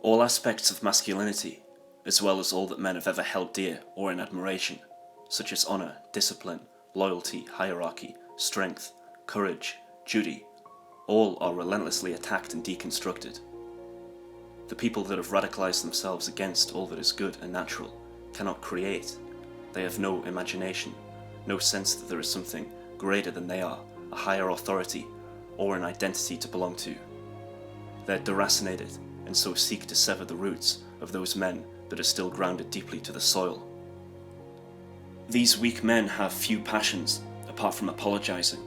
All aspects of masculinity, as well as all that men have ever held dear or in admiration, such as honour, discipline, loyalty, hierarchy, strength, courage, duty, all are relentlessly attacked and deconstructed. The people that have radicalised themselves against all that is good and natural cannot create. They have no imagination, no sense that there is something greater than they are, a higher authority, or an identity to belong to. They're deracinated, and so seek to sever the roots of those men that are still grounded deeply to the soil. These weak men have few passions, apart from apologising.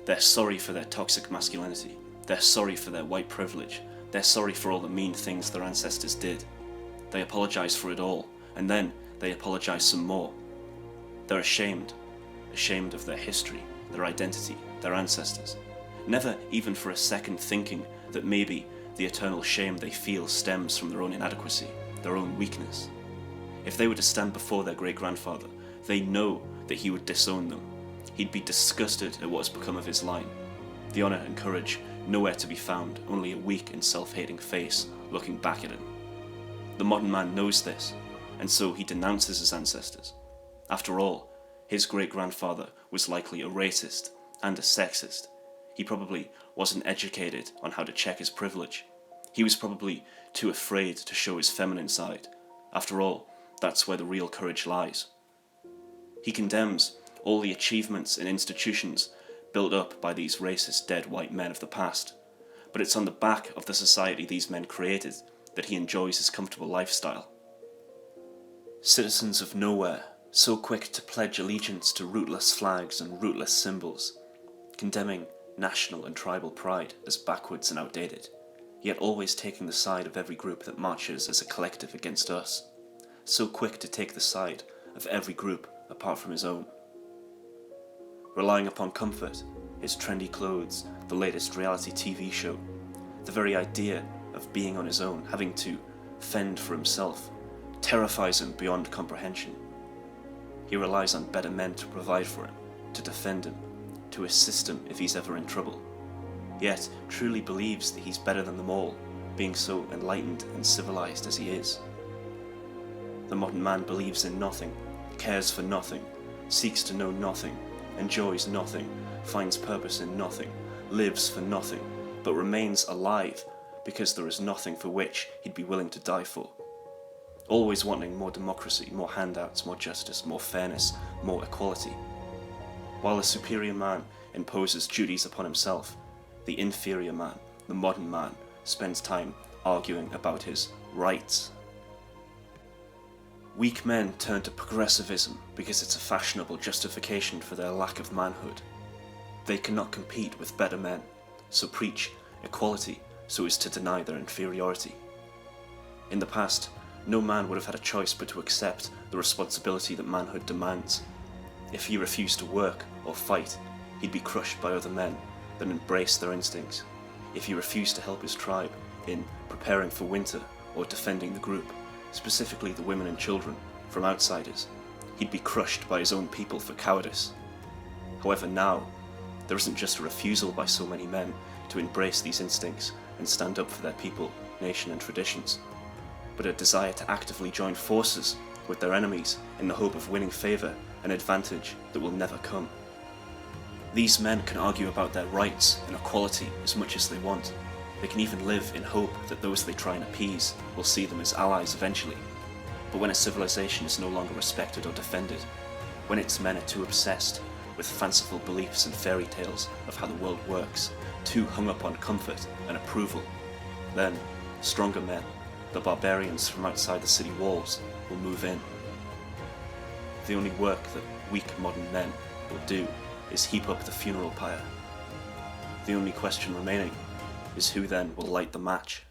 They're sorry for their toxic masculinity, they're sorry for their white privilege, they're sorry for all the mean things their ancestors did. They apologise for it all, and then they apologise some more. They're ashamed of their history, their identity, their ancestors, never even for a second thinking that maybe the eternal shame they feel stems from their own inadequacy, their own weakness. If they were to stand before their great-grandfather, they know that he would disown them. He'd be disgusted at what has become of his line. The honour and courage nowhere to be found, only a weak and self-hating face looking back at him. The modern man knows this, and so he denounces his ancestors. After all, his great-grandfather was likely a racist and a sexist. He probably wasn't educated on how to check his privilege. He was probably too afraid to show his feminine side. After all, that's where the real courage lies. He condemns all the achievements and institutions built up by these racist dead white men of the past, but it's on the back of the society these men created that he enjoys his comfortable lifestyle. Citizens of nowhere, so quick to pledge allegiance to rootless flags and rootless symbols, condemning national and tribal pride as backwards and outdated, yet always taking the side of every group that marches as a collective against us, so quick to take the side of every group apart from his own. Relying upon comfort, his trendy clothes, the latest reality TV show, the very idea of being on his own, having to fend for himself, terrifies him beyond comprehension. He relies on better men to provide for him, to defend him, to assist him if he's ever in trouble, yet truly believes that he's better than them all, being so enlightened and civilized as he is. The modern man believes in nothing, cares for nothing, seeks to know nothing, enjoys nothing, finds purpose in nothing, lives for nothing, but remains alive because there is nothing for which he'd be willing to die for. Always wanting more democracy, more handouts, more justice, more fairness, more equality. While the superior man imposes duties upon himself, the inferior man, the modern man, spends time arguing about his rights. Weak men turn to progressivism because it's a fashionable justification for their lack of manhood. They cannot compete with better men, so preach equality so as to deny their inferiority. In the past, no man would have had a choice but to accept the responsibility that manhood demands. If he refused to work or fight, he'd be crushed by other men that embrace their instincts. If he refused to help his tribe in preparing for winter or defending the group, specifically the women and children, from outsiders, he'd be crushed by his own people for cowardice. However, now, there isn't just a refusal by so many men to embrace these instincts and stand up for their people, nation and traditions, but a desire to actively join forces with their enemies in the hope of winning favour, an advantage that will never come. These men can argue about their rights and equality as much as they want. They can even live in hope that those they try and appease will see them as allies eventually. But when a civilization is no longer respected or defended, when its men are too obsessed with fanciful beliefs and fairy tales of how the world works, too hung up on comfort and approval, then stronger men, the barbarians from outside the city walls, will move in. The only work that weak modern men will do is heap up the funeral pyre. The only question remaining is who then will light the match.